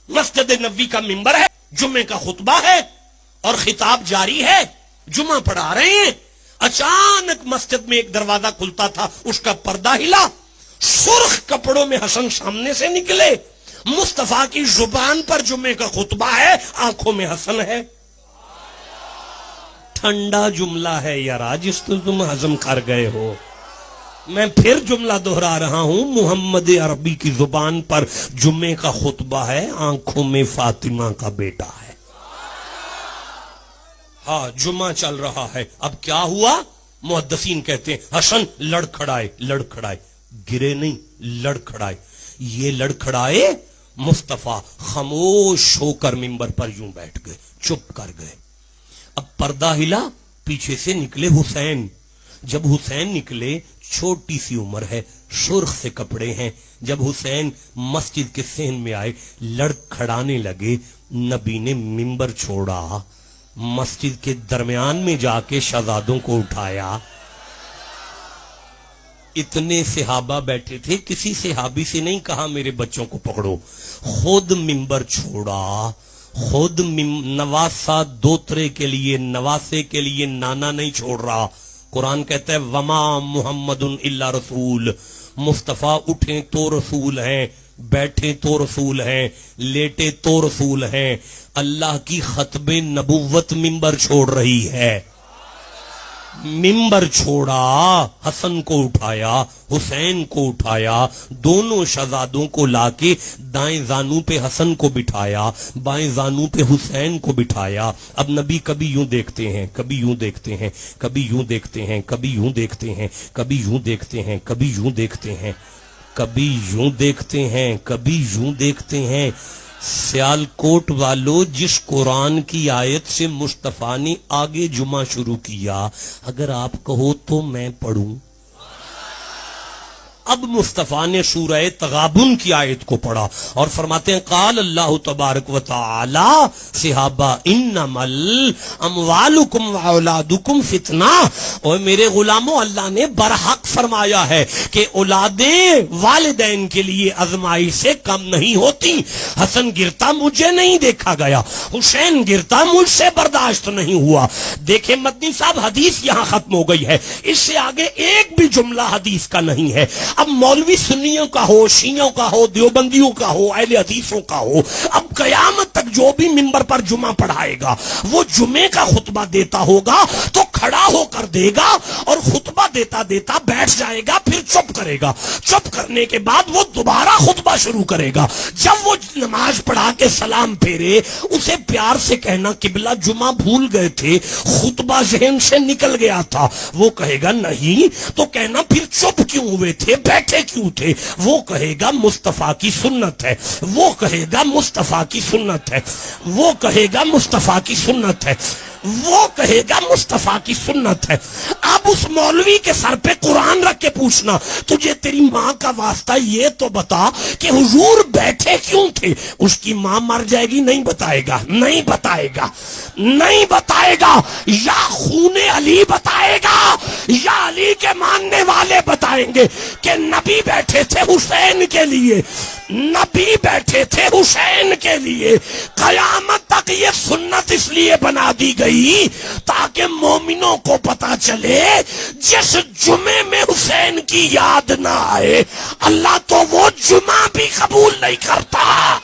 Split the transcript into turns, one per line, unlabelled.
مسجد نبوی کا منبر ہے, جمعے کا خطبہ ہے اور خطاب جاری ہے, جمعہ پڑھا رہے ہیں. اچانک مسجد میں ایک دروازہ کھلتا تھا, اس کا پردہ ہلا, سرخ کپڑوں میں حسن سامنے سے نکلے. مصطفیٰ کی زبان پر جمعے کا خطبہ ہے, آنکھوں میں حسن ہے. ٹھنڈا جملہ ہے یارا جس کو تم ہضم کر گئے ہو. میں پھر جملہ دہرا رہا ہوں, محمد عربی کی زبان پر جمعے کا خطبہ ہے, آنکھوں میں فاطمہ کا بیٹا ہے. ہاں جمعہ چل رہا ہے. اب کیا ہوا؟ محدثین کہتے ہیں حسن لڑکھڑائے, گرے نہیں, لڑکھڑائے. یہ لڑکھڑائے, مصطفیٰ خاموش ہو کر منبر پر یوں بیٹھ گئے, چپ کر گئے. اب پردہ ہلا, پیچھے سے نکلے حسین. جب حسین نکلے, چھوٹی سی عمر ہے, سرخ سے کپڑے ہیں. جب حسین مسجد کے صحن میں آئے, لڑکھڑانے لگے. نبی نے منبر چھوڑا, مسجد کے درمیان میں جا کے شہزادوں کو اٹھایا. اتنے صحابہ بیٹھے تھے, کسی صحابی سے نہیں کہا میرے بچوں کو پکڑو. خود منبر چھوڑا, خود نواسا دوترے کے لیے, نواسے کے لیے نانا نہیں چھوڑ رہا. قرآن کہتا ہے وما محمد الا رسول. مصطفیٰ اٹھیں تو رسول ہیں, بیٹھیں تو رسول ہیں, لیٹے تو رسول ہیں. اللہ کی ختم نبوت منبر چھوڑ رہی ہے. منبر چھوڑا, حسن کو اٹھایا, حسین کو اٹھایا, دونوں شہزادوں کو لا کے دائیں زانو پہ حسن کو بٹھایا, بائیں زانو پہ حسین کو بٹھایا. اب نبی کبھی یوں دیکھتے ہیں, کبھی یوں دیکھتے ہیں, کبھی یوں دیکھتے ہیں, کبھی یوں دیکھتے ہیں, کبھی یوں دیکھتے ہیں, کبھی یوں دیکھتے ہیں, کبھی یوں دیکھتے ہیں, کبھی یوں دیکھتے ہیں. سیالکوٹ والو, جس قرآن کی آیت سے مصطفیٰ نے آگے جمعہ شروع کیا, اگر آپ کہو تو میں پڑھوں. اب مصطفیٰ نے سورہ تغابن کی آیت کو پڑھا اور فرماتے ہیں قال اللہ تبارک و تعالی صحابہ انما اموالکم واولادکم فتنہ. اور میرے غلاموں, اللہ نے برحق فرمایا ہے کہ اولادیں والدین کے لیے آزمائش سے کم نہیں ہوتی. حسن گرتا مجھے نہیں دیکھا گیا, حسین گرتا مجھ سے برداشت نہیں ہوا. دیکھیں مدنی صاحب, حدیث یہاں ختم ہو گئی ہے, اس سے آگے ایک بھی جملہ حدیث کا نہیں ہے. اب مولوی سنیوں کا ہو, شیعوں کا ہو, دیوبندیوں کا ہو, اہل حدیثوں کا ہو, اب قیامت تک جو بھی منبر پر جمعہ پڑھائے گا وہ جمعے کا خطبہ دیتا ہوگا تو کھڑا ہو کر دے گا اور خطبہ دیتا دیتا بیٹھ جائے گا, پھر چپ کرے گا. چپ کرنے کے بعد وہ دوبارہ خطبہ شروع کرے گا. جب وہ نماز پڑھا کے سلام پھیرے, اسے پیار سے کہنا قبلہ جمعہ بھول گئے تھے, خطبہ ذہن سے نکل گیا تھا. وہ کہے گا نہیں, تو کہنا پھر چپ کیوں ہوئے تھے, بیٹھے کیوں تھے. وہ کہے گا مصطفیٰ کی سنت ہے, وہ کہے گا مصطفیٰ کی سنت ہے, وہ کہے گا مصطفیٰ کی سنت ہے, وہ کہے گا مصطفیٰ کی سنت ہے. اب اس مولوی کے سر پہ قرآن رکھ کے پوچھنا تجھے تیری ماں کا واسطہ یہ تو بتا کہ حضور بیٹھے کیوں تھے. اس کی ماں مر جائے گی, نہیں بتائے گا, نہیں بتائے گا, نہیں بتائے گا. یا خون علی بتائے گا یا علی کے ماننے والے بتائیں گے کہ نبی بیٹھے تھے حسین کے لیے, نبی بیٹھے تھے حسین کے لیے. قیامت تک یہ سنت اس لیے بنا دی گئی تاکہ مومنوں کو پتا چلے جس جمعے میں حسین کی یاد نہ آئے اللہ تو وہ جمعہ بھی قبول نہیں کرتا.